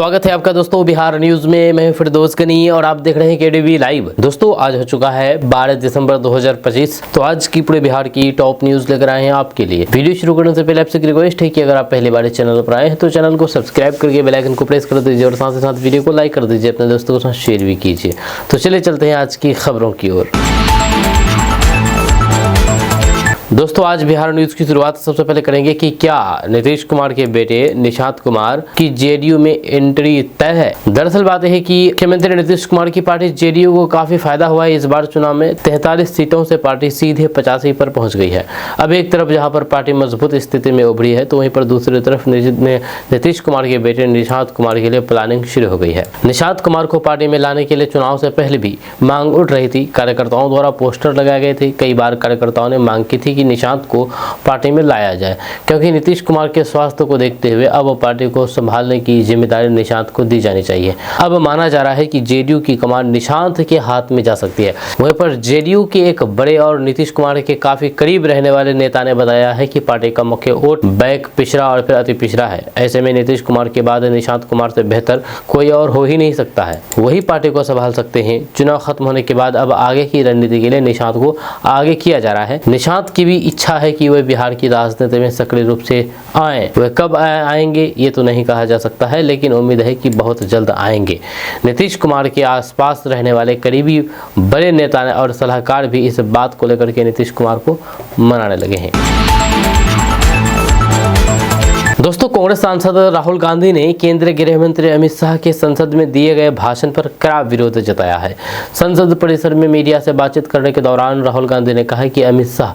स्वागत है आपका दोस्तों बिहार न्यूज में। मैं फिरदौस गनी और आप देख रहे हैं केडीवी लाइव। दोस्तों आज हो चुका है 12 दिसंबर 2025। तो आज की पूरे बिहार की टॉप न्यूज लेकर आए हैं आपके लिए। वीडियो शुरू करने से पहले आपसे रिक्वेस्ट है कि अगर आप पहली बार इस चैनल पर आए हैं तो चैनल को सब्सक्राइब करके बेल आइकन को प्रेस कर दीजिए और साथ ही साथ वीडियो को लाइक कर दीजिए, अपने दोस्तों के साथ शेयर भी कीजिए। तो चलिए चलते हैं आज की खबरों की ओर। दोस्तों आज बिहार न्यूज की शुरुआत सबसे पहले करेंगे कि क्या नीतीश कुमार के बेटे निशांत कुमार की जेडीयू में एंट्री तय है। दरअसल बात यह है कि मुख्यमंत्री नीतीश कुमार की पार्टी जेडीयू को काफी फायदा हुआ है। इस बार चुनाव में 43 सीटों से पार्टी सीधे 85 पर पहुंच गई है। अब एक तरफ जहां पर पार्टी मजबूत स्थिति में उभरी है तो वहीं पर दूसरी तरफ नीतीश कुमार के बेटे निशांत कुमार के लिए प्लानिंग शुरू हो गई है। निशांत कुमार को पार्टी में लाने के लिए चुनाव से पहले भी मांग उठ रही थी। कार्यकर्ताओं द्वारा पोस्टर लगाए गए थे। कई बार कार्यकर्ताओं ने मांग की थी निशांत को पार्टी में लाया जाए, क्योंकि नीतीश कुमार के स्वास्थ्य को देखते हुए अब पार्टी को संभालने की जिम्मेदारी निशांत को दी जानी चाहिए। अब माना जा रहा है कि जेडीयू की कमान निशांत के हाथ में जा सकती है। वहीं पर जेडीयू के एक बड़े और नीतीश कुमार के काफी करीब रहने वाले नेता ने बताया है कि पार्टी का मुख्य वोट बैंक पिछड़ा और फिर अति पिछड़ा है। ऐसे में नीतीश कुमार के बाद निशांत कुमार से बेहतर कोई और हो ही नहीं सकता है। वही पार्टी को संभाल सकते हैं। चुनाव खत्म होने के बाद अब आगे की रणनीति के लिए निशांत को आगे किया जा रहा है। निशांत की भी इच्छा है कि वे बिहार की राजनीति में सक्रिय रूप से आए। वे कब आएंगे ये तो नहीं कहा जा सकता है, लेकिन उम्मीद है कि बहुत जल्द आएंगे। नीतीश कुमार के आसपास रहने वाले करीबी बड़े नेता और सलाहकार भी इस बात को लेकर के नीतीश कुमार को मनाने लगे हैं। दोस्तों कांग्रेस सांसद राहुल गांधी ने केंद्रीय गृह मंत्री अमित शाह के संसद में दिए गए भाषण पर कड़ा विरोध जताया है। संसद परिसर में मीडिया से बातचीत करने के दौरान राहुल गांधी ने कहा कि अमित शाह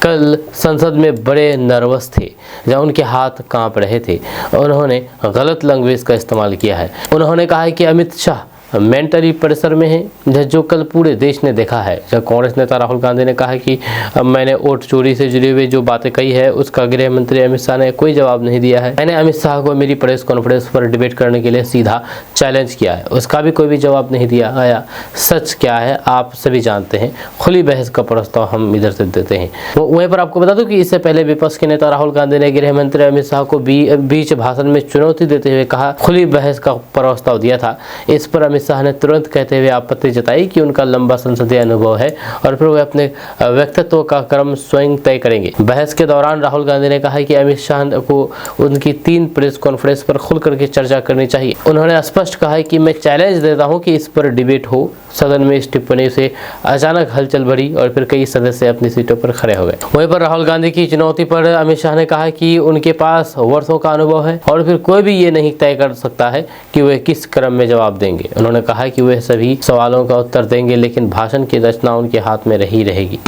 कल संसद में बड़े नर्वस थे, जब उनके हाथ कांप रहे थे। उन्होंने गलत लैंग्वेज का इस्तेमाल किया है। उन्होंने कहा है कि अमित शाह मेंटली प्रेशर में है, जो कल पूरे देश ने देखा है। जब कांग्रेस नेता राहुल गांधी ने कहा कि मैंने वोट चोरी से जुड़ी हुई जो बातें कही है उसका गृह मंत्री अमित शाह ने कोई जवाब नहीं दिया है। मैंने अमित शाह को मेरी प्रेस कॉन्फ्रेंस पर डिबेट करने के लिए सीधा चैलेंज किया है, उसका भी कोई भी जवाब नहीं दिया गया। सच क्या है आप सभी जानते हैं। खुली बहस का प्रस्ताव हम इधर से देते हैं। वहीं पर आपको बता दूं कि इससे पहले विपक्ष के नेता राहुल गांधी ने गृह मंत्री अमित शाह को बीच भाषण में चुनौती देते हुए कहा खुली बहस का प्रस्ताव दिया था। इस पर अमित शाह ने तुरंत कहते हुए आपत्ति जताई कि उनका लंबा संसदीय अनुभव है और फिर वे अपने व्यक्तित्व का क्रम स्वयं तय करेंगे। बहस के दौरान राहुल गांधी ने कहा कि अमित शाह को उनकी 3 प्रेस कॉन्फ्रेंस पर खुल करके चर्चा करनी चाहिए। उन्होंने स्पष्ट कहा है कि मैं चैलेंज देता हूं कि इस पर डिबेट हो। सदन में इस टिप्पणी से अचानक हलचल बढ़ी और फिर कई सदस्य अपनी सीटों पर खड़े हो गए। वहीं पर राहुल गांधी की चुनौती पर अमित शाह ने कहा कि उनके पास वर्षों का अनुभव है और फिर कोई भी ये नहीं तय कर सकता है कि वे किस क्रम में जवाब देंगे। उन्होंने कहा कि वे सभी सवालों का उत्तर देंगे, लेकिन भाषण की रचना उनके हाथ में रही रहेगी।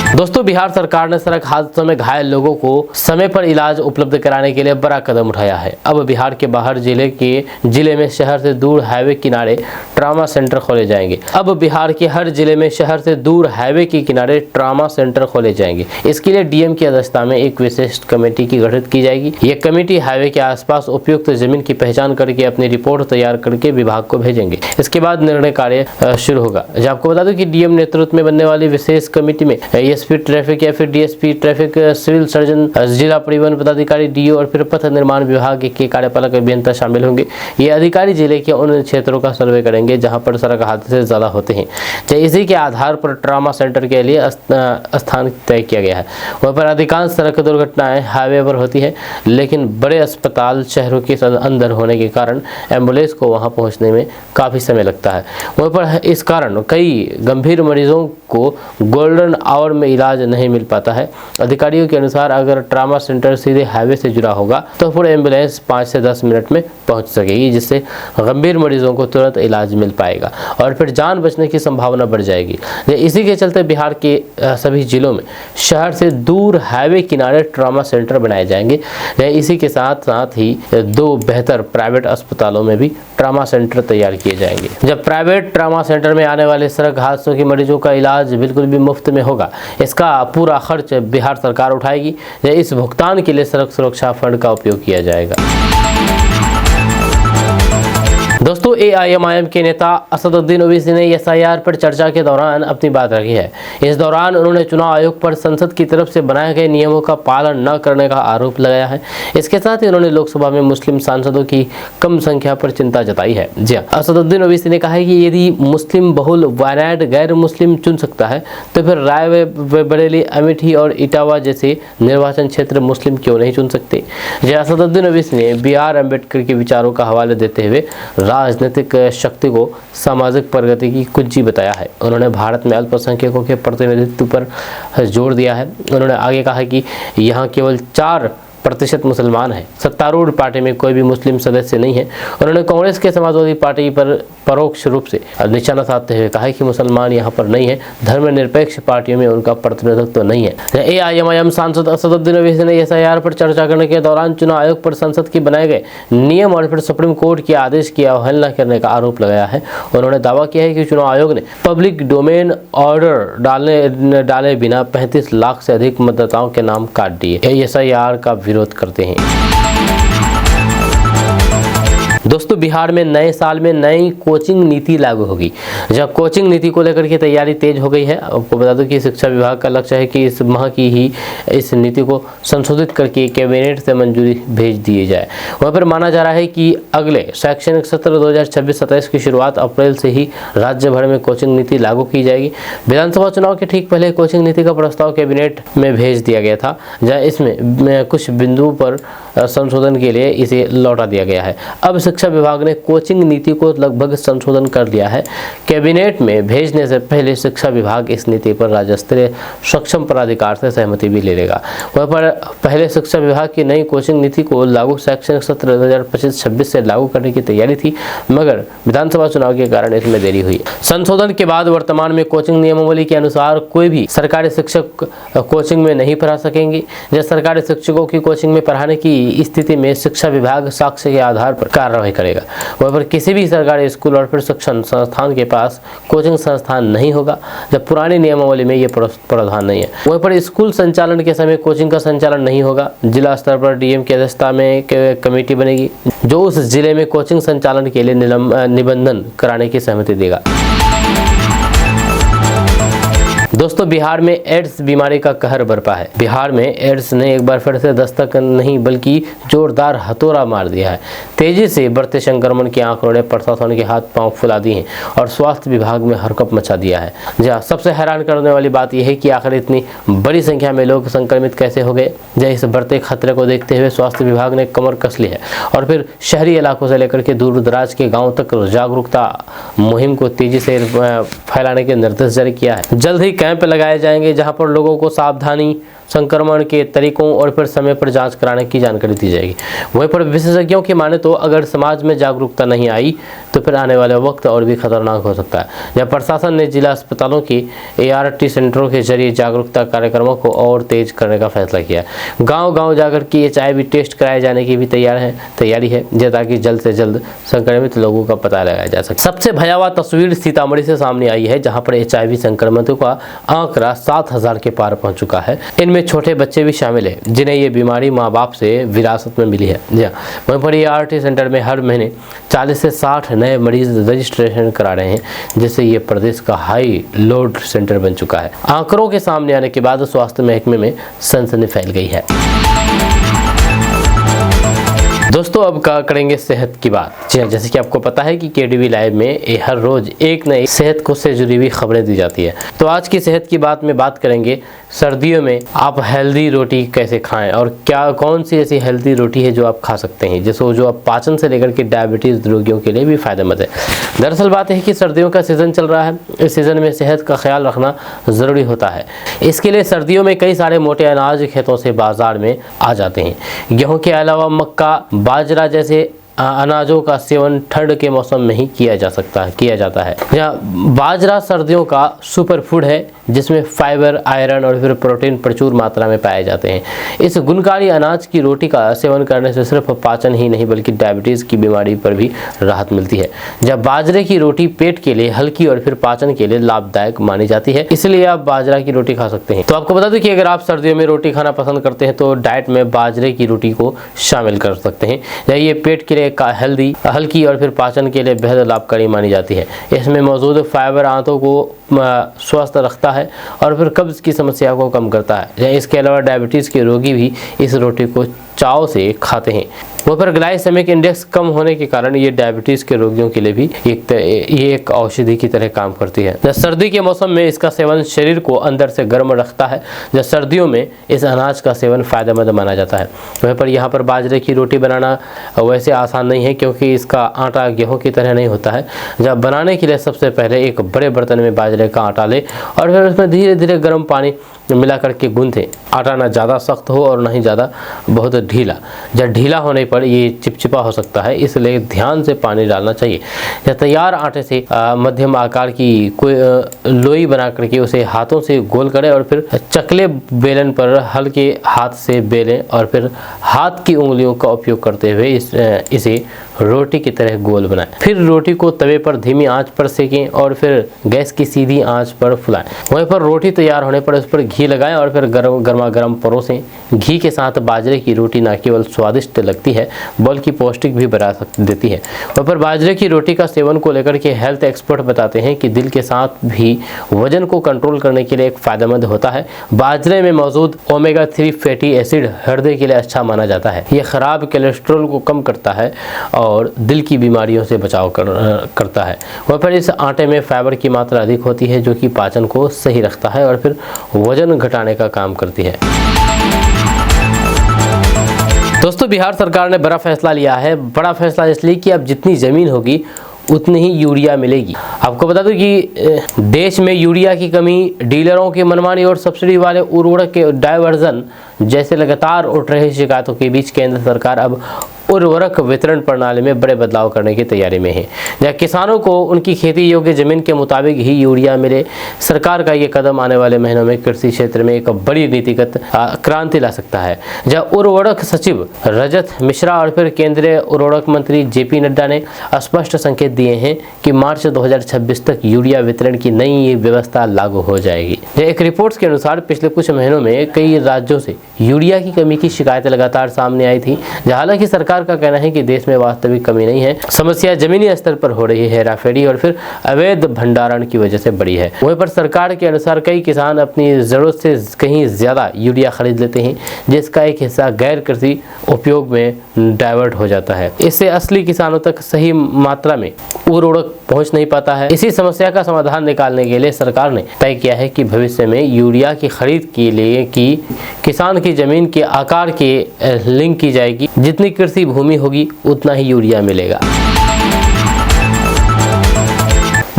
दोस्तों बिहार सरकार ने सड़क हादसों में घायल लोगों को समय पर इलाज उपलब्ध कराने के लिए बड़ा कदम उठाया है। अब बिहार के बाहर जिले में शहर से दूर हाईवे किनारे ट्रॉमा सेंटर खोले जाएंगे। अब बिहार के हर जिले में शहर से दूर हाईवे के किनारे ट्रॉमा सेंटर खोले जाएंगे। इसके लिए डीएम की अध्यक्षता में एक विशेष कमेटी की गठित की जाएगी। ये कमेटी हाईवे के आसपास उपयुक्त जमीन की पहचान करके अपनी रिपोर्ट तैयार करके विभाग को भेजेंगे। इसके बाद निर्णय कार्य शुरू होगा। आपको बता दूं कि डीएम नेतृत्व में बनने वाली विशेष कमेटी में एसपी ट्रैफिक या फिर डीएसपी ट्रैफिक, सिविल सर्जन, जिला परिवहन पदाधिकारी, डीओ और फिर पथ निर्माण विभाग के कार्यपालक अभियंता शामिल होंगे। ये अधिकारी जिले के उन क्षेत्रों का सर्वे करेंगे जहां पर सड़क हादसे ज्यादा होते हैं। इसी के आधार पर ट्रॉमा सेंटर के लिए स्थान तय किया गया है। वहाँ पर अधिकांश सड़क दुर्घटनाएं हाईवे पर होती है, लेकिन बड़े अस्पताल शहरों के अंदर होने के कारण एम्बुलेंस को वहां पहुंचने में काफी समय लगता है। वहाँ पर इस कारण कई गंभीर मरीजों को गोल्डन आवर में इलाज नहीं मिल पाता है। अधिकारियों के अनुसार अगर ट्रॉमा सेंटर सीधे हाईवे से जुड़ा होगा तो फिर एम्बुलेंस 5 से 10 मिनट में पहुंच सकेगी, जिससे गंभीर मरीजों को तुरंत इलाज मिल पाएगा और फिर जान बचने की संभावना बढ़ जाएगी। इसी के चलते बिहार के सभी जिलों में शहर से दूर हाईवे किनारे ट्रॉमा सेंटर बनाए जाएंगे। इसी के साथ साथ ही 2 बेहतर प्राइवेट अस्पतालों में भी ट्रॉमा सेंटर तैयार किए जाएंगे। जब प्राइवेट ट्रॉमा सेंटर में आने वाले सड़क हादसों के मरीजों का इलाज बिल्कुल भी मुफ्त में होगा। इसका पूरा खर्च बिहार सरकार उठाएगी। इस भुगतान के लिए सड़क सुरक्षा फंड का उपयोग किया जाएगा। दोस्तों एआईएमआईएम के नेता असदुद्दीन ओवैसी ने एसआईआर पर चर्चा के दौरान अपनी बात रखी है। इस दौरान उन्होंने चुनाव आयोग पर संसद की तरफ से बनाए गए नियमों का पालन न करने का आरोप लगाया है। इसके साथ ही उन्होंने लोकसभा में मुस्लिम सांसदों की कम संख्या पर चिंता जताई है। जी हां, असदुद्दीन ओवैसी ने कहा है कि यदि मुस्लिम बहुल वायनाड गैर मुस्लिम चुन सकता है तो फिर रायबरेली, अमेठी और इटावा जैसे निर्वाचन क्षेत्र मुस्लिम क्यों नहीं चुन सकते। असदुद्दीन ओवैसी ने BR अम्बेडकर के विचारों का हवाला देते हुए राजनीतिक शक्ति को सामाजिक प्रगति की कुंजी बताया है। उन्होंने भारत में अल्पसंख्यकों के प्रतिनिधित्व पर जोर दिया है। उन्होंने आगे कहा कि यहाँ केवल 4% मुसलमान हैं। सत्तारूढ़ पार्टी में कोई भी मुस्लिम सदस्य नहीं है। उन्होंने कांग्रेस के समाजवादी पार्टी पर परोक्ष रूप से निशाना साधते हुए कहा कि मुसलमान यहाँ पर नहीं है, धर्मनिरपेक्ष पार्टियों में उनका प्रतिनिधित्व नहीं है। एआईएमआईएम सांसद असदुद्दीन ओवैसी ने एसआईआर पर चर्चा करने के दौरान चुनाव आयोग पर संसद के बनाए गए नियम और फिर सुप्रीम कोर्ट के आदेश की अवहेलना करने का आरोप लगाया है। उन्होंने दावा किया है कि चुनाव आयोग ने पब्लिक डोमेन ऑर्डर डाले बिना 35 लाख से अधिक मतदाताओं के नाम काट दिए। एसआईआर का विरोध करते हैं। दोस्तों, बिहार में नए साल में नई कोचिंग नीति लागू होगी। जब कोचिंग नीति को लेकर के तैयारी तेज हो गई है। आपको बता दूं कि शिक्षा विभाग का लक्ष्य है कि इस माह की ही इस नीति को संशोधित करके कैबिनेट से मंजूरी भेज दी जाए। वहाँ पर माना जा रहा है कि अगले शैक्षणिक सत्र 2026-27 की शुरुआत अप्रैल से ही राज्य भर में कोचिंग नीति लागू की जाएगी। विधानसभा चुनाव के ठीक पहले कोचिंग नीति का प्रस्ताव कैबिनेट में भेज दिया गया था, जहाँ इसमें कुछ बिंदुओं पर संशोधन के लिए इसे लौटा दिया गया है। अब शिक्षा विभाग ने कोचिंग नीति को लगभग संशोधन कर लिया है। कैबिनेट में भेजने से पहले शिक्षा विभाग इस नीति पर राज्य स्तरीय सक्षम प्राधिकार से सहमति भी ले लेगा। वहाँ पर पहले शिक्षा विभाग की नई कोचिंग नीति को लागू शैक्षणिक सत्र 2025-26 से लागू करने की तैयारी थी, मगर विधानसभा चुनाव के कारण इसमें देरी हुई। संशोधन के बाद वर्तमान में कोचिंग नियमावली के अनुसार कोई भी सरकारी शिक्षक कोचिंग में नहीं पढ़ा सकेंगे। जब सरकारी शिक्षकों की कोचिंग में पढ़ाने की स्थिति में शिक्षा विभाग साक्ष्य के आधार पर कार्रवाई करेगा। वहाँ पर किसी भी सरकारी स्कूल और फिर शिक्षण संस्थान के पास कोचिंग संस्थान नहीं होगा, जब पुरानी नियमावली में ये प्रावधान नहीं है। वहाँ पर स्कूल संचालन के समय कोचिंग का संचालन नहीं होगा। जिला स्तर पर डीएम की अध्यक्षता में कमेटी बनेगी जो उस जिले में कोचिंग संचालन के लिए निबंधन कराने की सहमति देगा। दोस्तों, बिहार में एड्स बीमारी का कहर बरपा है। बिहार में एड्स ने एक बार फिर से दस्तक नहीं बल्कि जोरदार हथौड़ा मार दिया है। तेजी से बढ़ते संक्रमण के आंकड़ों ने प्रशासन के हाथ पांव फुला दिए हैं और स्वास्थ्य विभाग में हरकंप मचा दिया है। जहाँ सबसे हैरान करने वाली बात यह है कि आखिर इतनी बड़ी संख्या में लोग संक्रमित कैसे हो गए। जहाँ इस बढ़ते खतरे को देखते हुए स्वास्थ्य विभाग ने कमर कस ली है और फिर शहरी इलाकों से लेकर के दूर दराज के गाँव तक जागरूकता मुहिम को तेजी से फैलाने के निर्देश जारी किया है। जल्द ही कैंप लगाए जाएंगे जहां पर लोगों को सावधानी, संक्रमण के तरीकों और फिर समय पर जांच कराने की जानकारी दी जाएगी। वहीं पर विशेषज्ञों की माने तो अगर समाज में जागरूकता नहीं आई तो फिर आने वाले वक्त और भी खतरनाक हो सकता है। जब प्रशासन ने जिला अस्पतालों की ART सेंटरों के जरिए जागरूकता कार्यक्रमों को और तेज करने का फैसला किया है। गांव-गांव जाकर के HIV टेस्ट कराए जाने की भी तैयारी है ताकि जल्द से जल्द संक्रमित लोगों का पता लगाया जा सके। सबसे भयावह तस्वीर सीतामढ़ी से सामने आई है, जहाँ पर HIV संक्रमितों का आंकड़ा 7000 के पार पहुंच चुका है। इनमें छोटे बच्चे भी शामिल हैं जिन्हें ये बीमारी माँ बाप से विरासत में मिली है। जी हाँ, वहीं पर ART सेंटर में हर महीने 40 से 60 नए मरीज रजिस्ट्रेशन करा रहे हैं, जिससे ये प्रदेश का हाई लोड सेंटर बन चुका है। आंकड़ों के सामने आने के बाद स्वास्थ्य महकमे में सनसनी फैल गई है। दोस्तों, अब करेंगे सेहत की बात। जी हाँ, जैसे कि आपको पता है कि KDV लाइव में हर रोज एक नई सेहत को से जुड़ी हुई खबरें दी जाती है। तो आज की सेहत की बात में बात करेंगे सर्दियों में आप हेल्दी रोटी कैसे खाएं और कौन सी ऐसी हेल्दी रोटी है जो आप खा सकते हैं, जैसे जो आप पाचन से लेकर के डायबिटीज रोगियों के लिए भी फायदेमंद है। दरअसल बात है कि सर्दियों का सीजन चल रहा है। इस सीजन में सेहत का ख्याल रखना जरूरी होता है। इसके लिए सर्दियों में कई सारे मोटे अनाज खेतों से बाजार में आ जाते हैं। गेहूं के अलावा मक्का, बाजरा जैसे अनाजों का सेवन ठंड के मौसम में ही किया जाता है। यहाँ बाजरा सर्दियों का सुपर फूड है जिसमें फाइबर, आयरन और फिर प्रोटीन प्रचुर मात्रा में पाए जाते हैं। इस गुणकारी अनाज की रोटी का सेवन करने से सिर्फ पाचन ही नहीं बल्कि डायबिटीज की बीमारी पर भी राहत मिलती है। जब बाजरे की रोटी पेट के लिए हल्की और फिर पाचन के लिए लाभदायक मानी जाती है, इसलिए आप बाजरा की रोटी खा सकते हैं। तो आपको बता दूं कि अगर आप सर्दियों में रोटी खाना पसंद करते हैं तो डाइट में बाजरे की रोटी को शामिल कर सकते हैं। ये पेट के लिए हेल्दी, हल्की और फिर पाचन के लिए बेहद लाभकारी मानी जाती है। इसमें मौजूद फाइबर आंतों को स्वस्थ रखता है और फिर कब्ज की समस्या को कम करता है। इसके अलावा डायबिटीज़ के रोगी भी इस रोटी को चाव से खाते हैं। वहाँ पर ग्लाइसेमिक इंडेक्स कम होने के कारण ये डायबिटीज़ के रोगियों के लिए भी ये एक औषधि की तरह काम करती है। जब सर्दी के मौसम में इसका सेवन शरीर को अंदर से गर्म रखता है, जब सर्दियों में इस अनाज का सेवन फ़ायदेमंद माना जाता है। वहीं पर यहाँ पर बाजरे की रोटी बनाना वैसे आसान नहीं है, क्योंकि इसका आटा गेहूँ की तरह नहीं होता है। जब बनाने के लिए सबसे पहले एक बड़े बर्तन में बाजरे का आटा ले और फिर उसमें धीरे धीरे गर्म पानी मिला करके गूंथें। आटा ना ज़्यादा सख्त हो और ना ही ज़्यादा बहुत ढीला। जब ढीला होने पर ये चिपचिपा हो सकता है, इसलिए ध्यान से पानी डालना चाहिए। जब तैयार आटे से मध्यम आकार की कोई लोई बना करके उसे हाथों से गोल करें और फिर चकले बेलन पर हल्के हाथ से बेलें और फिर हाथ की उंगलियों का उपयोग करते हुए इसे रोटी की तरह गोल बनाएं। फिर रोटी को तवे पर धीमी आंच पर सेकें और फिर गैस की सीधी आंच पर फुलाएं। वहीं पर रोटी तैयार होने पर उस पर घी लगाएं और फिर गर्मा गर्म परोसें। घी के साथ बाजरे की रोटी न केवल स्वादिष्ट लगती है बल्कि पौष्टिक भी बना देती है। वहीं पर बाजरे की रोटी का सेवन को लेकर के हेल्थ एक्सपर्ट बताते हैं कि दिल के साथ भी वजन को कंट्रोल करने के लिए एक फायदेमंद होता है। बाजरे में मौजूद ओमेगा 3 फैटी एसिड हृदय के लिए अच्छा माना जाता है। यह खराब कोलेस्ट्रॉल को कम करता है और दिल की बीमारियों से बचाव करता है। वहीं पर इस आटे में फाइबर की मात्रा अधिक होती है, जो कि पाचन को सही रखता है और फिर वजन घटाने का काम करती है। दोस्तों, बिहार सरकार ने बड़ा फैसला लिया है। बड़ा फैसला इसलिए कि अब जितनी ज़मीन होगी उतनी ही यूरिया मिलेगी। आपको बता दूं कि देश में यूरिया की कमी, डीलरों की मनमानी और सब्सिडी वाले उर्वरक के डायवर्जन जैसे लगातार उठ रही शिकायतों के बीच केंद्र सरकार अब उर्वरक वितरण प्रणाली में बड़े बदलाव करने की तैयारी में है, जहाँ किसानों को उनकी खेती योग्य जमीन के मुताबिक ही यूरिया मिले। सरकार का ये कदम आने वाले महीनों में कृषि क्षेत्र में एक बड़ी नीतिगत क्रांति ला सकता है। जहाँ उर्वरक सचिव रजत मिश्रा और फिर केंद्रीय उर्वरक मंत्री जेपी नड्डा ने स्पष्ट संकेत दिए हैं कि मार्च 2026 तक यूरिया वितरण की नई व्यवस्था लागू हो जाएगी। एक रिपोर्ट के अनुसार पिछले कुछ महीनों में कई राज्यों से यूरिया की कमी की शिकायतें लगातार सामने आई थी। हालांकि सरकार का कहना है कि देश में वास्तविक कमी नहीं है, समस्या जमीनी स्तर पर हो रही है हेराफेरी और फिर अवैध भंडारण की वजह से बड़ी है। वहीं पर सरकार के अनुसार कई किसान अपनी जरूरत से कहीं ज्यादा यूरिया खरीद लेते हैं, जिसका एक हिस्सा गैर कृषि उपयोग में डाइवर्ट हो जाता है। इससे असली किसानों तक सही मात्रा में उर्वरक पहुंच नहीं पाता है। इसी समस्या का समाधान निकालने के लिए सरकार ने तय किया है कि भविष्य में यूरिया की खरीद के लिए किसान की जमीन के आकार के लिंक की जाएगी। जितनी कृषि भूमि होगी उतना ही यूरिया मिलेगा।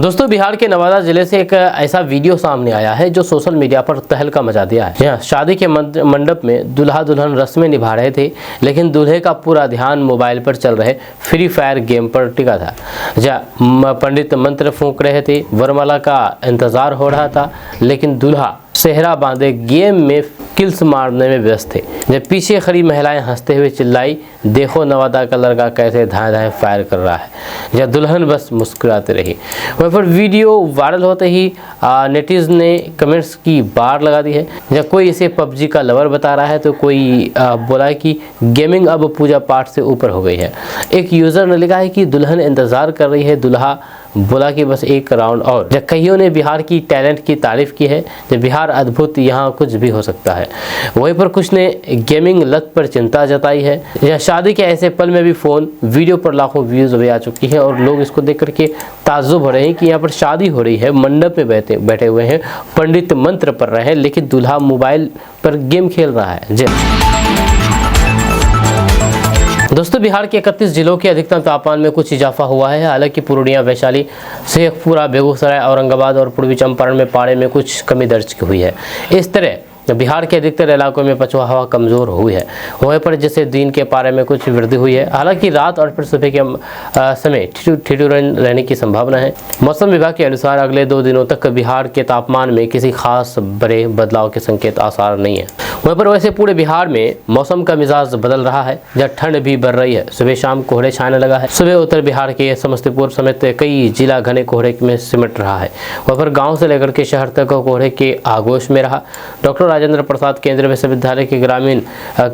दोस्तों, बिहार के नवादा जिले से एक ऐसा वीडियो सामने आया है जो सोशल मीडिया पर तहलका मचा दिया है। यहाँ शादी के मंडप में दूल्हा दुल्हन रस्में निभा रहे थे, लेकिन दूल्हे का पूरा ध्यान मोबाइल पर चल रहे फ्री फायर गेम पर टिका था। जहाँ पंडित मंत्र फूंक रहे थे, वरमाला का इंतजार हो रहा था, लेकिन दूल्हा सेहरा बांधे गेम में किल्स मारने में व्यस्त थे। जब पीछे खड़ी महिलाएं हंसते हुए चिल्लाई, देखो नवादा का लड़का कैसे धाए धाए फायर कर रहा है। जब दुल्हन बस मुस्कुराते रही। वहीं पर वीडियो वायरल होते ही नेटिज़ ने कमेंट्स की बाढ़ लगा दी है। जब कोई इसे पबजी का लवर बता रहा है तो कोई बोला कि गेमिंग अब पूजा पाठ से ऊपर हो गई है। एक यूज़र ने लिखा है कि दुल्हन इंतज़ार कर रही है, दूल्हा बोला कि बस एक राउंड और। जब कईयों ने बिहार की टैलेंट की तारीफ की है, जब बिहार अद्भुत, यहाँ कुछ भी हो सकता है। वहीं पर कुछ ने गेमिंग लत पर चिंता जताई है। यह शादी के ऐसे पल में भी फोन वीडियो पर लाखों व्यूज भी आ चुकी है और लोग इसको देख करके ताज्जुब हो रहे हैं कि यहाँ पर शादी हो रही है, मंडप में बैठे हुए हैं, पंडित मंत्र पढ़ रहे हैं, लेकिन दूल्हा मोबाइल पर गेम खेल रहा है। दोस्तों, बिहार के 31 जिलों के अधिकतम तापमान में कुछ इजाफा हुआ है। हालांकि पूर्णिया, वैशाली, शेखपुरा, बेगूसराय, औरंगाबाद और पूर्वी चंपारण में पारे में कुछ कमी दर्ज हुई है। इस तरह बिहार के अधिकतर इलाकों में पछुआ हवा कमज़ोर हुई है। वहीं पर जैसे दिन के पारे में कुछ वृद्धि हुई है। हालांकि रात और फिर सुबह के समय ठिठुरन रहने की संभावना है। मौसम विभाग के अनुसार अगले 2 दिनों तक बिहार के तापमान में किसी खास बड़े बदलाव के संकेत आसार नहीं है। वहीं पर वैसे पूरे बिहार में मौसम का मिजाज बदल रहा है, जहाँ ठंड भी बढ़ रही है। सुबह शाम कोहरे छाने लगा है। सुबह उत्तर बिहार के समस्तीपुर समेत कई जिला घने कोहरे में सिमट रहा है। वहीं पर गाँव से लेकर के शहर तक कोहरे के आगोश में रहा। डॉक्टर राजेंद्र प्रसाद केंद्रीय विश्वविद्यालय के ग्रामीण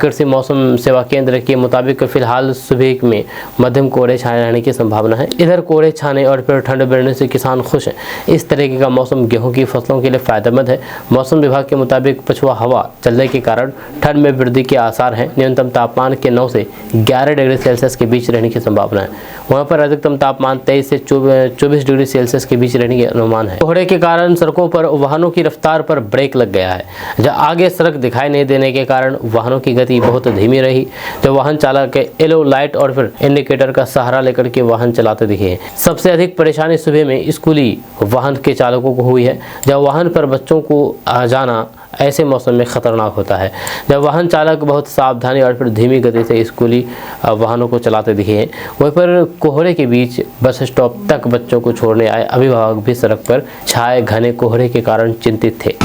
कृषि मौसम सेवा केंद्र के मुताबिक फिलहाल सुबह में मध्यम कोहरे छाए रहने की संभावना है। इधर कोहरे छाने और फिर ठंड बढ़ने से किसान खुश हैं। इस तरीके का मौसम गेहूं की फसलों के लिए फायदेमंद है। मौसम विभाग के मुताबिक पछुआ हवा चलने के कारण ठंड में वृद्धि के आसार हैं। न्यूनतम तापमान के 9 से 11 डिग्री सेल्सियस के बीच रहने की संभावना है। वहाँ पर अधिकतम तापमान 23 से 24 डिग्री सेल्सियस के बीच रहने के अनुमान है। कोहरे के कारण सड़कों पर वाहनों की रफ्तार पर ब्रेक लग गया है। जब आगे सड़क दिखाई नहीं देने के कारण वाहनों की गति बहुत धीमी रही, तो वाहन चालक येलो लाइट और फिर इंडिकेटर का सहारा लेकर के वाहन चलाते दिखे हैं। सबसे अधिक परेशानी सुबह में स्कूली वाहन के चालकों को हुई है, जब वाहन पर बच्चों को आ जाना ऐसे मौसम में खतरनाक होता है। जब वाहन चालक बहुत सावधानी और फिर धीमी गति से स्कूली वाहनों को चलाते दिखे हैं। वहीं पर कोहरे के बीच बस स्टॉप तक बच्चों को छोड़ने आए अभिभावक भी सड़क पर छाए घने कोहरे के कारण चिंतित थे।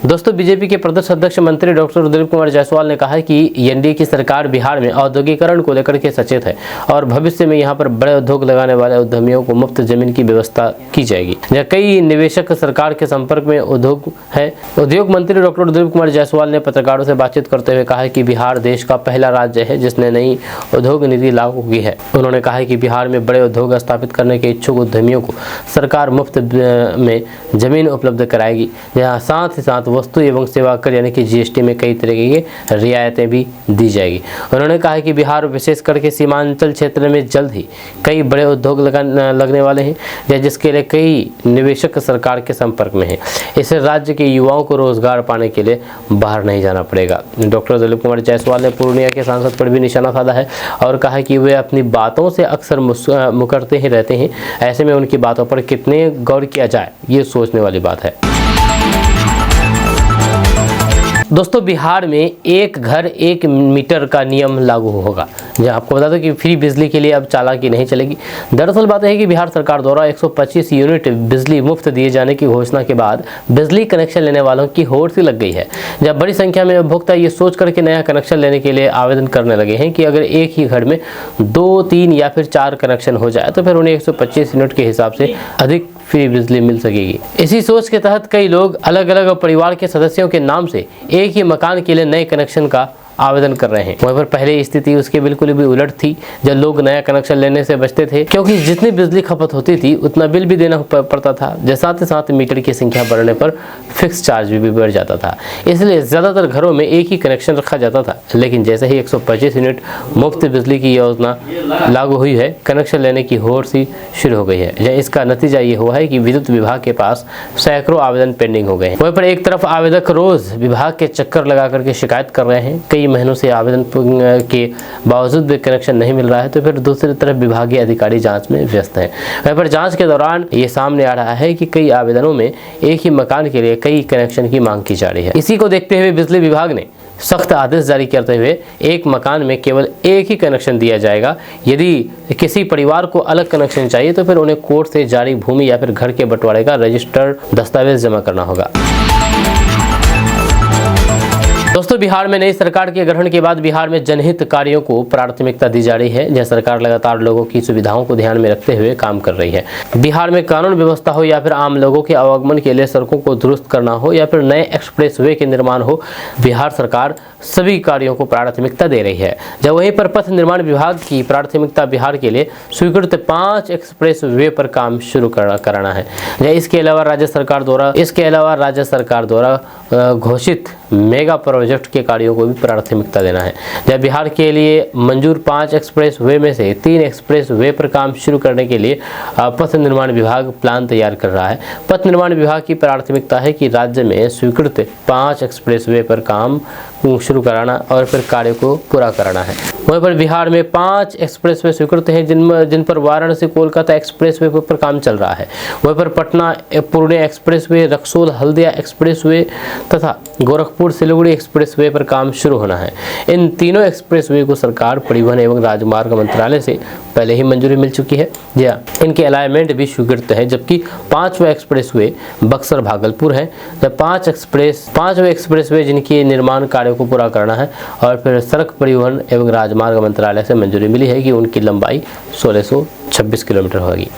दोस्तों, बीजेपी के प्रदेश अध्यक्ष मंत्री डॉक्टर दिलीप कुमार जायसवाल ने कहा है कि एनडीए की सरकार बिहार में औद्योगिकरण को लेकर के सचेत है और भविष्य में यहां पर बड़े उद्योग लगाने वाले उद्यमियों को मुफ्त जमीन की व्यवस्था की जाएगी। कई निवेशक सरकार के संपर्क में उद्योग है। उद्योग मंत्री डॉक्टर दिलीप कुमार जायसवाल ने पत्रकारों से बातचीत करते हुए कहा है कि बिहार देश का पहला राज्य है जिसने नई उद्योग नीति लागू की है। उन्होंने कहा है कि बिहार में बड़े उद्योग स्थापित करने के इच्छुक उद्यमियों को सरकार मुफ्त में जमीन उपलब्ध कराएगी। जहाँ साथ ही साथ वस्तु एवं सेवा कर यानी कि जीएसटी में कई तरह की रियायतें भी दी जाएगी। उन्होंने कहा है कि बिहार विशेष करके सीमांचल क्षेत्र में जल्द ही कई बड़े उद्योग लगने वाले हैं, जिसके लिए कई निवेशक सरकार के संपर्क में हैं। इससे राज्य के युवाओं को रोजगार पाने के लिए बाहर नहीं जाना पड़ेगा। डॉक्टर दिलीप कुमार जायसवाल ने पूर्णिया के सांसद पर भी निशाना साधा है और कहा कि वे अपनी बातों से अक्सर मुकरते ही रहते हैं। ऐसे में उनकी बातों पर कितने गौर किया जाए, ये सोचने वाली बात है। दोस्तों, बिहार में एक घर एक मीटर का नियम लागू होगा। जहाँ आपको बता दो कि फ्री बिजली के लिए अब चालाकी नहीं चलेगी। दरअसल बात है कि बिहार सरकार द्वारा 125 यूनिट बिजली मुफ्त दिए जाने की घोषणा के बाद बिजली कनेक्शन लेने वालों की होड़ सी लग गई है। जब बड़ी संख्या में उपभोक्ता ये सोच करके नया कनेक्शन लेने के लिए आवेदन करने लगे हैं कि अगर एक ही घर में 2, 3 या फिर 4 कनेक्शन हो जाए तो फिर उन्हें 125 यूनिट के हिसाब से अधिक फ्री बिजली मिल सकेगी। इसी सोच के तहत कई लोग अलग अलग परिवार के सदस्यों के नाम से एक ही मकान के लिए नए कनेक्शन का आवेदन कर रहे हैं। वहीं पर पहले स्थिति उसके बिल्कुल भी उलट थी, जब लोग नया कनेक्शन लेने से बचते थे क्योंकि जितनी बिजली खपत होती थी उतना बिल भी देना पड़ता था। साथ ही साथ मीटर की संख्या बढ़ने पर फिक्स चार्ज भी बढ़ जाता था। इसलिए ज्यादातर घरों में एक ही कनेक्शन रखा जाता था। लेकिन जैसे ही 125 यूनिट मुफ्त बिजली की योजना लागू हुई है, कनेक्शन लेने की होड़ सी शुरू हो गई है। इसका नतीजा ये हुआ है कि विद्युत विभाग के पास सैकड़ों आवेदन पेंडिंग हो गए हैं। वहीं पर एक तरफ आवेदक रोज विभाग के चक्कर लगा करके शिकायत कर रहे हैं, कई महीनों से आवेदन के बावजूद भी कनेक्शन नहीं मिल रहा है, तो फिर दूसरी तरफ विभागीय अधिकारी जांच में व्यस्त हैं। वहीं पर जांच के दौरान ये सामने आ रहा है कि कई आवेदनों में एक ही मकान के लिए कई कनेक्शन की मांग की जा रही है। इसी को देखते हुए बिजली विभाग ने सख्त आदेश जारी करते हुए एक मकान में केवल एक ही कनेक्शन दिया जाएगा। यदि किसी परिवार को अलग कनेक्शन चाहिए तो फिर उन्हें कोर्ट से जारी भूमि या फिर घर के बंटवारे का रजिस्टर्ड दस्तावेज जमा करना होगा। दोस्तों, बिहार में नई सरकार के गठन के बाद बिहार में जनहित कार्यों को प्राथमिकता दी जा रही है। यह सरकार लगातार लोगों की सुविधाओं को ध्यान में रखते हुए काम कर रही है। बिहार में कानून व्यवस्था हो या फिर आम लोगों के आवागमन के लिए सड़कों को दुरुस्त करना हो या फिर नए एक्सप्रेसवे के निर्माण हो, बिहार सरकार सभी कार्यों को प्राथमिकता दे रही है। जब वहीं पर पथ निर्माण विभाग की प्राथमिकता बिहार के लिए स्वीकृत 5 एक्सप्रेसवे पर काम शुरू कराना है। इसके अलावा राज्य सरकार द्वारा घोषित मेगा प्रोजेक्ट के कार्यों को भी प्राथमिकता देना है। जब बिहार के लिए मंजूर 5 एक्सप्रेसवे में से 3 एक्सप्रेसवे पर काम शुरू करने के लिए पथ निर्माण विभाग प्लान तैयार कर रहा है। पथ निर्माण विभाग की प्राथमिकता है कि राज्य में स्वीकृत 5 एक्सप्रेसवे पर काम शुरू कराना और फिर कार्य को पूरा कराना है। वहीं पर बिहार में 5 एक्सप्रेसवे स्वीकृत हैं जिन पर वाराणसी कोलकाता एक्सप्रेसवे पर काम चल रहा है। वहीं पर पटना पूर्णिया एक्सप्रेसवे, रक्सौल हल्दिया एक्सप्रेसवे तथा गोरखपुर सिलीगुड़ी एक्सप्रेसवे पर काम शुरू होना है। इन तीनों एक्सप्रेसवे को सरकार परिवहन एवं राजमार्ग मंत्रालय से पहले ही मंजूरी मिल चुकी है। जी हाँ, इनके अलाइनमेंट भी स्वीकृत है। जबकि 5वां एक्सप्रेसवे बक्सर भागलपुर है। जब 5वें एक्सप्रेसवे जिनके निर्माण कार्यों को पूरा करना है और फिर सड़क परिवहन एवं राजमार्ग मंत्रालय से मंजूरी मिली है कि उनकी लंबाई 1626 किलोमीटर होगी।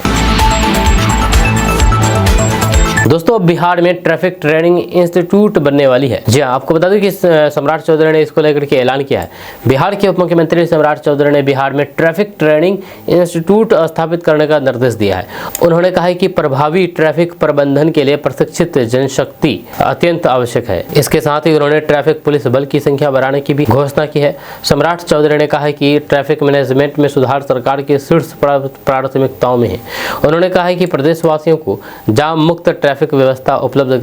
दोस्तों अब बिहार में ट्रैफिक ट्रेनिंग इंस्टीट्यूट बनने वाली है। जी हाँ, आपको बता दूं कि सम्राट चौधरी ने इसको लेकर के ऐलान किया है। बिहार के उप मुख्यमंत्री सम्राट चौधरी ने बिहार में ट्रैफिक ट्रेनिंग इंस्टीट्यूट स्थापित करने का निर्देश दिया है। उन्होंने कहा है कि प्रभावी ट्रैफिक प्रबंधन के लिए प्रशिक्षित जनशक्ति अत्यंत आवश्यक है। इसके साथ ही उन्होंने ट्रैफिक पुलिस बल की संख्या बढ़ाने की भी घोषणा की है। सम्राट चौधरी ने कहा है कि ट्रैफिक मैनेजमेंट में सुधार सरकार की शीर्ष प्राथमिकताओं में है। उन्होंने कहा है कि प्रदेशवासियों को जाम मुक्त ट्रैफिक व्यवस्था उपलब्ध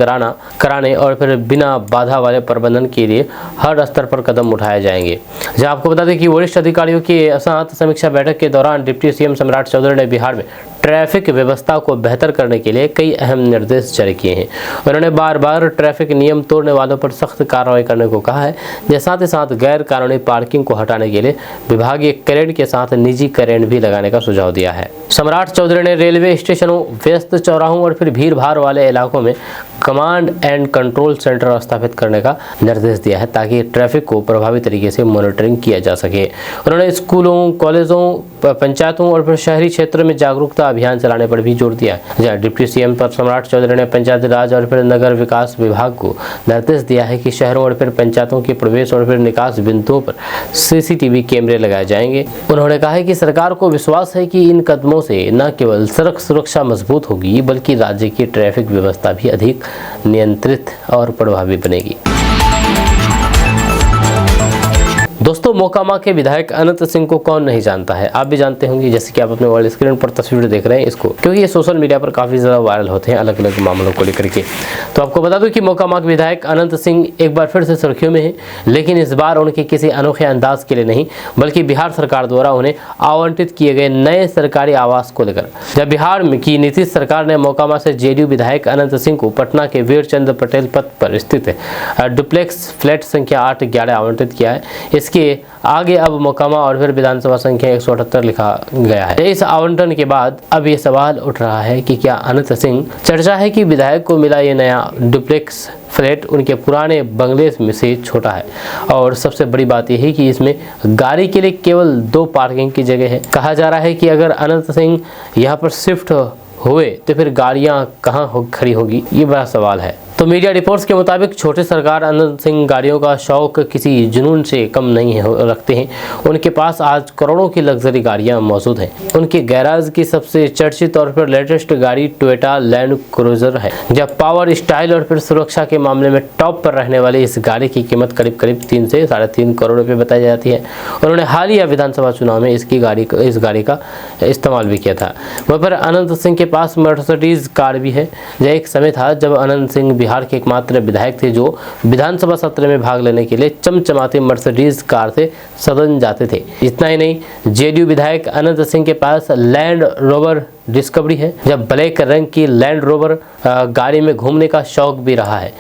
कराने और फिर बिना बाधा वाले प्रबंधन के लिए हर स्तर पर कदम उठाए जाएंगे। जहां आपको बता दें कि वरिष्ठ अधिकारियों के साथ समीक्षा बैठक के दौरान डिप्टी सीएम सम्राट चौधरी ने बिहार में ट्रैफिक व्यवस्था को बेहतर करने के लिए कई अहम निर्देश जारी किए हैं। उन्होंने बार बार ट्रैफिक नियम तोड़ने वालों पर सख्त कार्रवाई करने को कहा है। साथ ही साथ गैर कानूनी पार्किंग को हटाने के लिए विभागीय क्रेन के साथ निजी क्रेन भी लगाने का सुझाव दिया है। सम्राट चौधरी ने रेलवे स्टेशनों, व्यस्त चौराहों और फिर भीड़ भाड़ वाले इलाकों में कमांड एंड कंट्रोल सेंटर स्थापित करने का निर्देश दिया है ताकि ट्रैफिक को प्रभावी तरीके से मॉनिटरिंग किया जा सके। उन्होंने स्कूलों, कॉलेजों, पंचायतों और फिर शहरी क्षेत्रों में जागरूकता अभियान चलाने पर भी जोर दिया है। डिप्टी सीएम पर सम्राट चौधरी ने पंचायती राज और फिर नगर विकास विभाग को निर्देश दिया है कि शहरों और फिर पंचायतों के प्रवेश और फिर निकास बिंदुओं पर सीसीटीवी कैमरे लगाए जाएंगे। उन्होंने कहा है कि सरकार को विश्वास है कि इन कदमों से न केवल सड़क सुरक्षा मजबूत होगी बल्कि राज्य की ट्रैफिक व्यवस्था भी अधिक नियंत्रित और प्रभावी बनेगी। दोस्तों मोकामा के विधायक अनंत सिंह को कौन नहीं जानता है, आप भी जानते होंगे, जैसे कि आप अपने वर्ल्ड स्क्रीन पर तस्वीर देख रहे हैं इसको, क्योंकि ये सोशल मीडिया पर काफ़ी ज़्यादा वायरल होते हैं अलग अलग मामलों को लेकर के। तो आपको बता दूं कि मोकामा के विधायक अनंत सिंह एक बार फिर से सुर्खियों में हैं, लेकिन इस बार उनके किसी अनोखे अंदाज के लिए नहीं बल्कि बिहार सरकार द्वारा उन्हें आवंटित किए गए नए सरकारी आवास को लेकर। जब बिहार की नीतीश सरकार ने मोकामा से जेडीयू विधायक अनंत सिंह को पटना के वीर चंद्र पटेल पथ पर स्थित डुप्लेक्स फ्लैट संख्या 8-11 आवंटित किया है। इसके आगे अब मोकामा और फिर विधानसभा संख्या 178 लिखा गया है। इस आवंटन के बाद अब ये सवाल उठ रहा है कि क्या अनंत सिंह, चर्चा है कि विधायक को मिला ये नया डुप्लेक्स फ्लैट उनके पुराने बंगले में से छोटा है और सबसे बड़ी बात यह है कि इसमें गाड़ी के लिए केवल 2 पार्किंग की जगह है। कहा जा रहा है कि अगर अनंत सिंह यहाँ पर शिफ्ट हुए तो फिर गाड़ियाँ कहाँ खड़ी होगी, ये बड़ा सवाल है। तो मीडिया रिपोर्ट्स के मुताबिक छोटे सरकार अनंत सिंह गाड़ियों का शौक किसी जुनून से कम नहीं रखते हैं। उनके पास आज करोड़ों की लग्जरी गाड़ियां मौजूद हैं। उनके गैराज की सबसे चर्चित और फिर लेटेस्ट गाड़ी टोयोटा लैंड क्रूजर है। जब पावर, स्टाइल और फिर सुरक्षा के मामले में टॉप पर रहने वाली इस गाड़ी की कीमत करीब 3 से 3.5 करोड़ रुपये बताई जाती है। उन्होंने हालिया विधानसभा चुनाव में इस गाड़ी का इस्तेमाल भी किया था। वहाँ पर अनंत सिंह के पास मर्सिडीज कार भी है। यह एक समय था जब अनंत सिंह बिहार के एकमात्र विधायक थे जो विधानसभा सत्र में भाग लेने के लिए चमचमाती मर्सिडीज कार से सदन जाते थे। इतना ही नहीं, जेडीयू विधायक अनंत सिंह के पास लैंड रोवर डिस्कवरी है। जब ब्लैक रंग की लैंड रोवर गाड़ी में घूमने का शौक भी रहा है।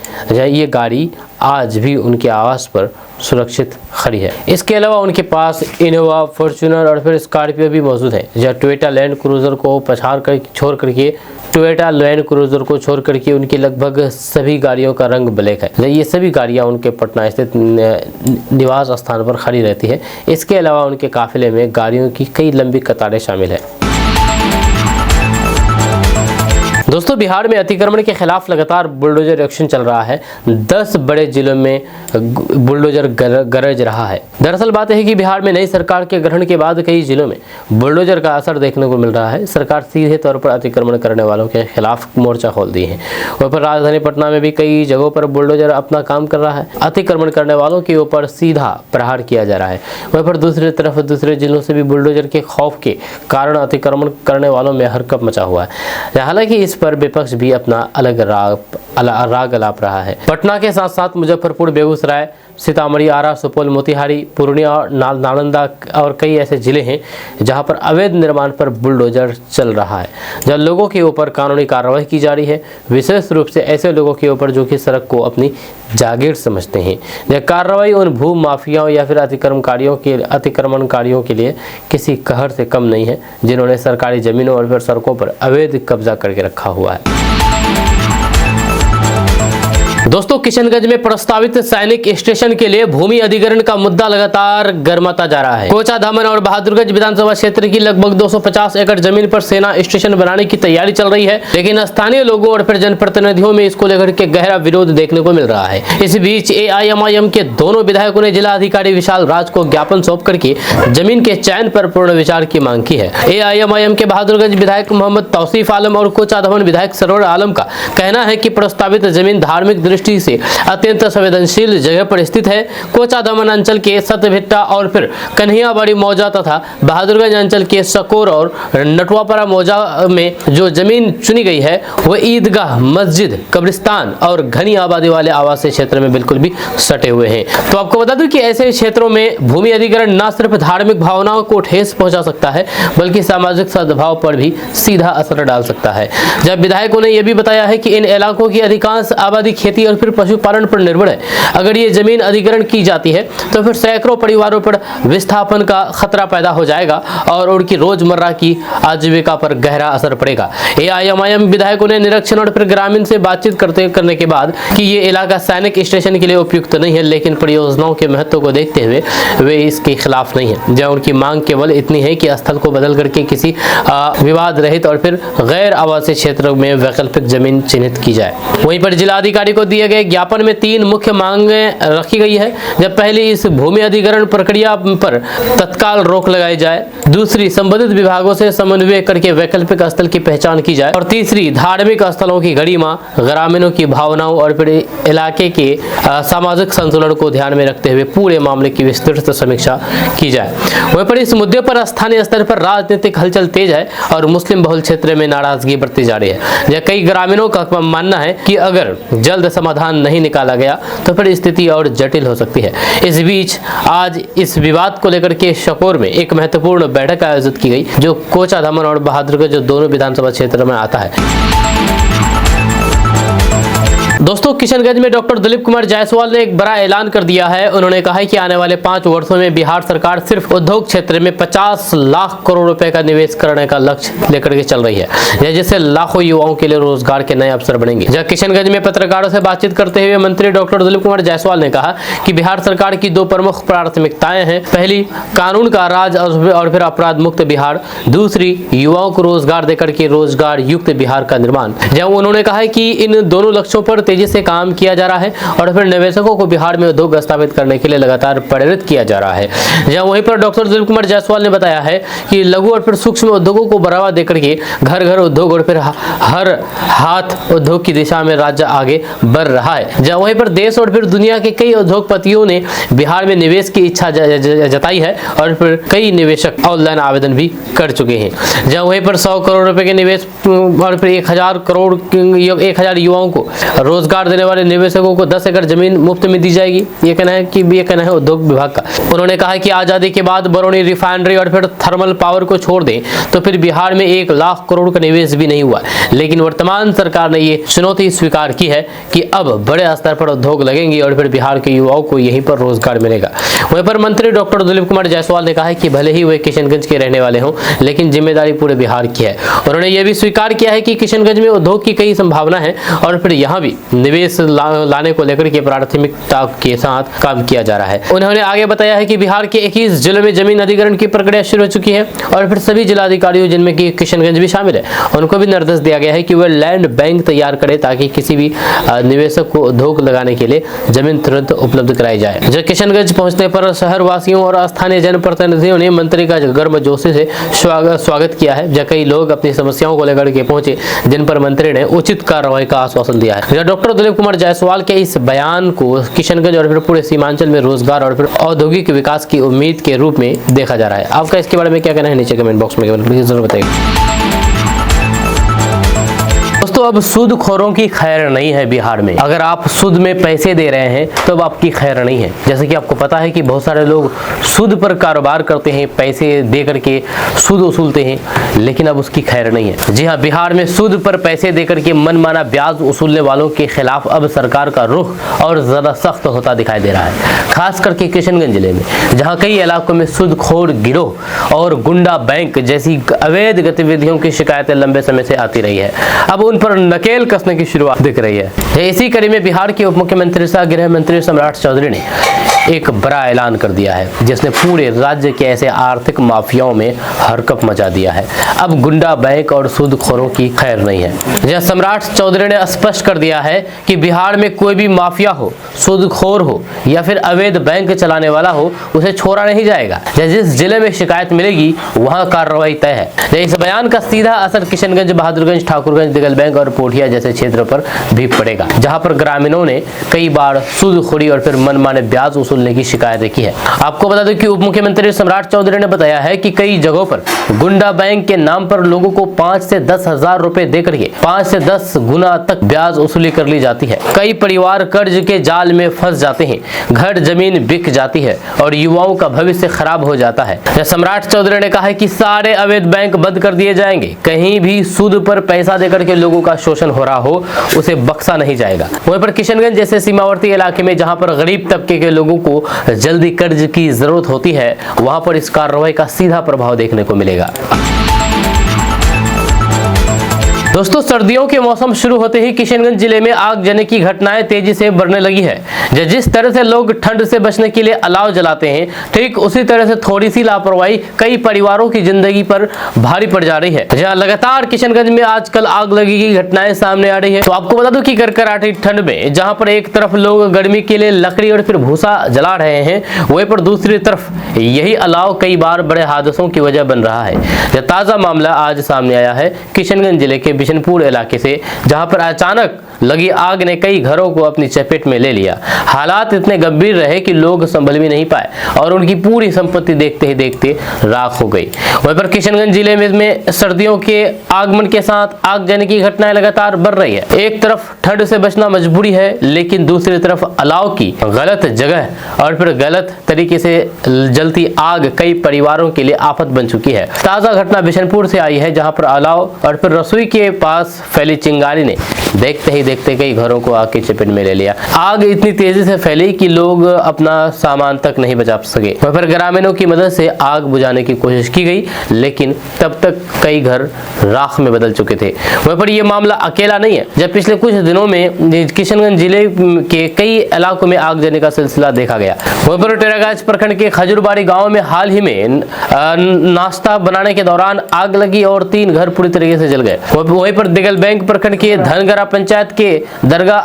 ये गाड़ी आज भी उनके आवास पर सुरक्षित खड़ी है। इसके अलावा उनके पास इनोवा, फॉर्च्यूनर और फिर स्कॉर्पियो भी मौजूद है। जब टोयोटा लैंड क्रूजर को छोड़ करके उनकी लगभग सभी गाड़ियों का रंग ब्लैक है। ये सभी गाड़ियां उनके पटना स्थित निवास स्थान पर खड़ी रहती है। इसके अलावा उनके काफिले में गाड़ियों की कई लंबी कतारें शामिल है। दोस्तों बिहार में अतिक्रमण के खिलाफ लगातार बुलडोजर एक्शन चल रहा है। 10 बड़े जिलों में बुलडोजर गरज रहा है। दरअसल बात है कि बिहार में नई सरकार के गठन के बाद कई जिलों में बुलडोजर का असर देखने को मिल रहा है। सरकार सीधे तौर पर अतिक्रमण करने वालों के खिलाफ मोर्चा खोल दी है। वहीं पर राजधानी पटना में भी कई जगहों पर बुलडोजर अपना काम कर रहा है। अतिक्रमण करने वालों के ऊपर सीधा प्रहार किया जा रहा है। वहीं पर दूसरी तरफ दूसरे जिलों से भी बुलडोजर के खौफ के कारण अतिक्रमण करने वालों में हरकत मचा हुआ है। हालांकि इस पर विपक्ष भी अपना अलग राग अलाप रहा है। पटना के साथ साथ मुजफ्फरपुर, बेगूसराय, सीतामढ़ी, आरा, सुपौल, मोतिहारी, पूर्णिया और नालंदा और कई ऐसे जिले हैं जहां पर अवैध निर्माण पर बुलडोजर चल रहा है। जब लोगों के ऊपर कानूनी कार्रवाई की जा रही है, विशेष रूप से ऐसे लोगों के ऊपर जो कि सड़क को अपनी जागीर समझते हैं। यह कार्रवाई उन भू माफियाओं या फिर अतिक्रमणकारियों के लिए किसी कहर से कम नहीं है जिन्होंने सरकारी जमीनों और फिर सड़कों पर अवैध कब्जा करके रखा हुआ है। दोस्तों, किशनगंज में प्रस्तावित सैनिक स्टेशन के लिए भूमि अधिग्रहण का मुद्दा लगातार गर्माता जा रहा है। कोचा धामन और बहादुरगंज विधानसभा क्षेत्र की लगभग 250 एकड़ जमीन पर सेना स्टेशन बनाने की तैयारी चल रही है, लेकिन स्थानीय लोगों और फिर जनप्रतिनिधियों में इसको लेकर के गहरा विरोध देखने को मिल रहा है। इस बीच AIMIM के दोनों विधायकों ने जिला अधिकारी विशाल राज को ज्ञापन सौंप करके जमीन के चयन पर पूर्ण विचार की मांग की है। AIMIM के बहादुरगंज विधायक मोहम्मद तौसीफ आलम और कोचा धामन विधायक सरवर आलम का कहना है कि प्रस्तावित जमीन धार्मिक दृष्टि से अत्यंत संवेदनशील जगह पर स्थित है। कोचा धामन अंचल के सतभिट्टा और फिर कन्हैयाबाड़ी मौजा तथा बहादुरगंज अंचल के सकोर और नटवापरा मौजा में जो जमीन चुनी गई है वह ईदगाह, मस्जिद, कब्रिस्तान और घनी आबादी वाले आवासीय क्षेत्र में बिल्कुल भी सटे हुए हैं। तो आपको बता दूं कि ऐसे क्षेत्रों में भूमि अधिग्रहण न सिर्फ धार्मिक भावनाओं को ठेस पहुंचा सकता है बल्कि सामाजिक सद्भाव पर भी सीधा असर डाल सकता है। जब विधायकों ने यह भी बताया है कि इन इलाकों की अधिकांश आबादी खेती और फिर पशुपालन पर निर्भर है। अगर ये जमीन अधिग्रहण की जाती है तो फिर सैकड़ों परिवारों पर विस्थापन का खतरा पैदा हो जाएगा और उनकी रोजमर्रा की आजीविका पर गहरा असर पड़ेगा। AIMIM विधायकों ने निरीक्षण और फिर ग्रामीण से बातचीत करने के बाद कि ये इलाका सैनिक स्टेशन के लिए उपयुक्त नहीं है, लेकिन परियोजनाओं के महत्व को देखते हुए वे इसके खिलाफ नहीं है। जहाँ उनकी मांग केवल इतनी है कि स्थल को बदल करके किसी विवाद रहित और फिर गैर आवासीय क्षेत्रों में वैकल्पिक जमीन चिन्हित की जाए। वहीं पर जिलाधिकारी को दिए गए ज्ञापन में 3 मुख्य मांगें रखी गई है। जब पहली, इस भूमि अधिग्रहण प्रक्रिया पर तत्काल रोक लगाई जाए। दूसरी, संबंधित विभागों से समन्वय करके वैकल्पिक स्थल की पहचान की जाए। और तीसरी, धार्मिक स्थलों की गरिमा, ग्रामीणों की भावनाओं और फिर इलाके के सामाजिक संतुलन को ध्यान में रखते हुए पूरे मामले की विस्तृत समीक्षा की जाए। वहीं पर इस मुद्दे पर स्थानीय स्तर पर राजनीतिक हलचल तेज है और मुस्लिम बहुल क्षेत्र में नाराजगी बढ़ती जा रही है। कई ग्रामीणों का मानना है कि अगर जल्द समाधान नहीं निकाला गया तो फिर स्थिति और जटिल हो सकती है। इस बीच आज इस विवाद को लेकर के शकोर में एक महत्वपूर्ण बैठक आयोजित की गई, जो कोचा धामन और बहादुरगंज जो दोनों विधानसभा क्षेत्र में आता है। दोस्तों, किशनगंज में डॉक्टर दिलीप कुमार जायसवाल ने एक बड़ा ऐलान कर दिया है। उन्होंने कहा है कि आने वाले 5 वर्षों में बिहार सरकार सिर्फ उद्योग क्षेत्र में 50 लाख करोड़ रुपए का निवेश करने का लक्ष्य लेकर के चल रही है, जिससे लाखों युवाओं के लिए रोजगार के नए अवसर बनेंगे। जब किशनगंज में पत्रकारों से बातचीत करते हुए मंत्री डॉक्टर दिलीप कुमार जायसवाल ने कहा कि बिहार सरकार की 2 प्रमुख प्राथमिकताएं हैं। पहली, कानून का राज और फिर अपराध मुक्त बिहार। दूसरी, युवाओं को रोजगार देकर के रोजगार युक्त बिहार का निर्माण। जब उन्होंने कहा कि इन दोनों लक्ष्यों पर तेजी से काम किया जा रहा है और फिर निवेशकों को बिहार में उद्योग स्थापित करने के लिए लगातार प्रेरित किया जा रहा है। जहां वहीं पर डॉक्टर दिलीप कुमार जायसवाल ने बताया है कि लघु और फिर सूक्ष्म उद्योगों को बढ़ावा देकर के घर घर उद्योग और फिर हर हाथ उद्योग की दिशा में राज्य आगे बढ़ रहा है। जहां वहीं पर देश और फिर दुनिया के कई उद्योगपतियों ने बिहार में निवेश की इच्छा जताई है और फिर कई निवेशक ऑनलाइन आवेदन भी कर चुके हैं। जहां वहीं पर 100 करोड़ रुपए के निवेश और फिर 1000 युवाओं को रोजगार देने वाले निवेशकों को 10 एकड़ जमीन मुफ्त में दी जाएगी। ये कहना है उद्योग विभाग का। उन्होंने कहा कि आजादी के बाद बरौनी रिफाइनरी और फिर थर्मल पावर को छोड़ दें तो फिर बिहार में 1 लाख करोड़ का निवेश भी नहीं हुआ, लेकिन वर्तमान सरकार ने ये चुनौती स्वीकार की है कि अब बड़े स्तर पर उद्योग लगेंगे और फिर बिहार के युवाओं को यहीं पर रोजगार मिलेगा। वहीं पर मंत्री डॉक्टर दिलीप कुमार जायसवाल ने कहा है कि भले ही वे किशनगंज के रहने वाले हों, लेकिन जिम्मेदारी पूरे बिहार की है। उन्होंने यह भी स्वीकार किया है कि किशनगंज में उद्योग की कई संभावना है और फिर यहाँ भी निवेश लाने को लेकर के प्राथमिकता के साथ काम किया जा रहा है। उन्होंने आगे बताया है कि बिहार के 21 जिलों में जमीन अधिग्रहण की प्रक्रिया शुरू हो चुकी है और फिर सभी जिलाधिकारियों जिनमें कि किशनगंज भी शामिल है, उनको भी निर्देश दिया गया है कि वे लैंड बैंक तैयार करें ताकि किसी भी निवेशक को उद्योग लगाने के लिए जमीन तुरंत उपलब्ध कराई जाए। जब किशनगंज पहुंचने पर शहर वासियों और स्थानीय जनप्रतिनिधियों ने मंत्री का गर्मजोशी से स्वागत किया है। जब कई लोग अपनी समस्याओं को लेकर के पहुंचे, जिन पर मंत्री ने उचित कार्रवाई का आश्वासन दिया है। डॉक्टर दिलीप कुमार जायसवाल के इस बयान को किशनगंज और फिर पूरे सीमांचल में रोजगार और फिर औद्योगिक विकास की उम्मीद के रूप में देखा जा रहा है। आपका इसके बारे में क्या कहना है, नीचे कमेंट बॉक्स में प्लीज जरूर बताइए। दोस्तों, अब सूदखोरों की खैर नहीं है बिहार में। अगर आप सूद में पैसे दे रहे हैं तो अब आपकी खैर नहीं है। जैसे कि आपको पता है कि बहुत सारे लोग सूद पर कारोबार करते हैं, पैसे दे करके सूद वसूलते हैं, लेकिन अब उसकी खैर नहीं है। जी हाँ, बिहार में सूद पर पैसे दे करके मनमाना ब्याज वसूलने वालों के खिलाफ अब सरकार का रुख और ज्यादा सख्त होता दिखाई दे रहा है। खास करके किशनगंज जिले में, जहाँ कई इलाकों में सूदखोर गिरोह और गुंडा बैंक जैसी अवैध गतिविधियों की शिकायतें लंबे समय से आती रही है। अब उन पर और नकेल कसने की शुरुआत दिख रही है। इसी कड़ी में बिहार के उप मुख्यमंत्री सह गृह मंत्री सम्राट चौधरी ने एक बड़ा ऐलान कर दिया है, जिसने पूरे राज्य के ऐसे आर्थिक माफियाओं में हरकत मचा दिया है। अब गुंडा बैंक और सूदखोरों की खैर नहीं है। यह सम्राट चौधरी ने स्पष्ट कर दिया है कि बिहार में कोई भी माफिया हो, सूदखोर हो या फिर अवैध बैंक चलाने वाला हो, उसे छोड़ा नहीं जाएगा। जिस जिले में शिकायत मिलेगी वहां कार्रवाई तय है। इस बयान का सीधा असर किशनगंज, बहादुरगंज, ठाकुरगंज, दिगल बैंक और पोठिया जैसे क्षेत्रों पर भी पड़ेगा, जहां पर ग्रामीणों ने कई बार सूदखोरी और फिर मनमाने ब्याज वसूलने की शिकायत की है। आपको बता दें कि उप मुख्यमंत्री सम्राट चौधरी ने बताया है कि कई जगहों पर गुंडा बैंक के नाम पर लोगों को 5 से 10 हजार रुपए देकर के 5 से 10 गुना तक ब्याज वसूली कर ली जाती है। कई परिवार कर्ज के जाल में फंस जाते हैं, घर जमीन बिक जाती है और युवाओं का भविष्य खराब हो जाता है। सम्राट चौधरी ने कहा है कि सारे अवैध बैंक बंद कर दिए जाएंगे। कहीं भी सूद पर पैसा देकर के लोगों का शोषण हो रहा हो, उसे बख्शा नहीं जाएगा। वहीं पर किशनगंज जैसे सीमावर्ती इलाके में जहां पर गरीब तबके के लोगों को जल्दी कर्ज की जरूरत होती है, वहां पर इस कार्रवाई का सीधा प्रभाव देखने को मिलेगा। दोस्तों, सर्दियों के मौसम शुरू होते ही किशनगंज जिले में आगजनी की घटनाएं तेजी से बढ़ने लगी है। जिस तरह से लोग ठंड से बचने के लिए अलाव जलाते हैं, ठीक उसी तरह से थोड़ी सी लापरवाही कई परिवारों की जिंदगी पर भारी पड़ जा रही है। जहां लगातार किशनगंज में आजकल आग लगी की घटनाएं सामने आ रही है। तो आपको बता दूं कि कड़कड़ाती ठंड में जहां पर एक तरफ लोग गर्मी के लिए लकड़ी और फिर भूसा जला रहे हैं, वहीं पर दूसरी तरफ यही अलाव कई बार बड़े हादसों की वजह बन रहा है। यह ताजा मामला आज सामने आया है किशनगंज जिले के बिशनपुर इलाके से, जहां पर अचानक लगी आग ने कई घरों को अपनी चपेट में ले लिया। हालात इतने गंभीर रहे कि लोग संभल भी नहीं पाए और उनकी पूरी संपत्ति देखते ही देखते राख हो गई। वहीं पर किशनगंज जिले में सर्दियों के आगमन के साथ आगजनी की घटनाएं लगातार बढ़ रही है। एक तरफ ठंड से बचना मजबूरी है, लेकिन दूसरी तरफ अलाव की गलत जगह और फिर गलत तरीके से जलती आग कई परिवारों के लिए आफत बन चुकी है। ताजा घटना बिशनपुर से आई है, जहां पर अलाव और फिर रसोई के पास फैली चिंगारी ने देखते ही देखते कई घरों को आग की चपेट में ले लिया। आग इतनी तेजी से फैली कि लोग अपना सामान तक नहीं बचा सके। वहीं पर ग्रामीणों की मदद से आग बुझाने की कोशिश की गई, लेकिन तब तक कई घर राख में बदल चुके थे। वहीं पर यह मामला अकेला नहीं है। जब पिछले कुछ दिनों में किशनगंज जिले के कई इलाकों में आगजनी का सिलसिला देखा गया। वहीं पर टेरागाछ प्रखंड के खजूरबाड़ी गाँव में हाल ही में नाश्ता बनाने के दौरान आग लगी और 3 घर पूरी तरीके से जल गए। वहीं पर दिगल बैंक प्रखंड के धनगरा पंचायत के दरगाह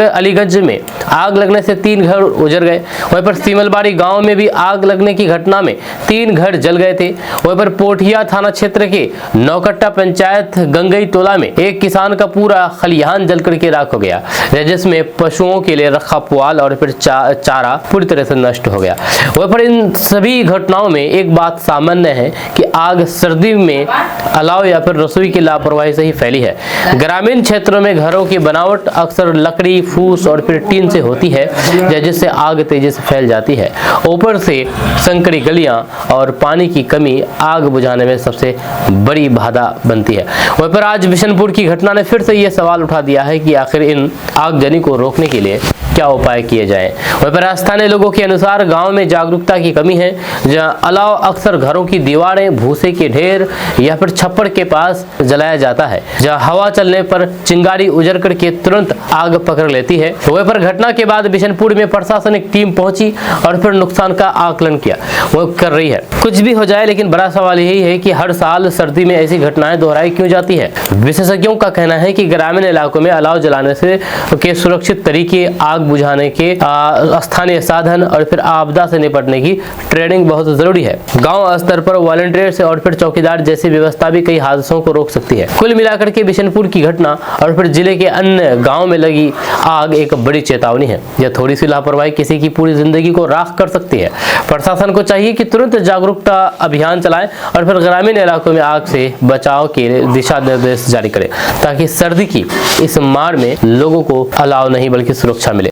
अलीगंज में आग लगने से 3 घर उजड़ गए। वहीं पर सीमलबाड़ी गांव में भी आग लगने की घटना में 3 घर जल गए थे। वहीं पर पोठिया थाना क्षेत्र के नौकट्टा पंचायत गंगई टोला में एक किसान का पूरा खलिहान जल करके राख हो गया, जिसमें पशुओं के लिए रखा पुआल और फिर चारा पूरी तरह से नष्ट हो गया। वहीं पर इन सभी घटनाओं में एक बात सामान्य है कि आग सर्दी में अलाव या फिर रसोई की लापरवाही से ही फैली है। ग्रामीण क्षेत्रों में घरों की बनावट अक्सर लकड़ी, फूस और फिर टीन से होती है, जिससे आग तेजी से फैल जाती है। ऊपर से संकरी गलियां और पानी की कमी आग बुझाने में सबसे बड़ी बाधा बनती है। वहीं पर आज बिशनपुर की घटना ने फिर से यह सवाल उठा दिया है कि आखिर इन आगजनी को रोकने के लिए क्या उपाय किए जाएं। वहीं पर स्थानीय लोगों के अनुसार गांव में जागरूकता की कमी है, जहां अलाव अक्सर घरों की दीवारें, भूसे के ढेर या फिर छप्पर के पास जलाया जाता है, जहां हवा चलने पर चिंगारी उजड़ करके तुरंत आग पकड़ लेती है। वहीं पर घटना के बाद बिशनपुर में प्रशासनिक टीम पहुंची और फिर नुकसान का आकलन किया वो कर रही है। कुछ भी हो जाए, लेकिन बड़ा सवाल यही है कि हर साल सर्दी में ऐसी घटनाएं दोहराई क्यों जाती है। विशेषज्ञों का कहना है कि ग्रामीण इलाकों में अलाव जलाने से के सुरक्षित तरीके, आग बुझाने के स्थानीय साधन और फिर आपदा से निपटने की ट्रेनिंग बहुत जरूरी है। गांव स्तर पर वॉलंटियर्स और फिर चौकीदार जैसी व्यवस्था भी कई हादसों को रोक सकती है। कुल मिलाकर के बिशनपुर की घटना और फिर जिले के अन्य गांव में लगी आग एक बड़ी चेतावनी है। यह थोड़ी सी लापरवाही किसी की पूरी जिंदगी को राख कर सकती है। प्रशासन को चाहिए कि तुरंत जागरूकता अभियान चलाएं और फिर ग्रामीण इलाकों में आग से बचाव के दिशा निर्देश जारी करें, ताकि सर्दी की इस मार में लोगों को अलाव नहीं बल्कि सुरक्षा मिले।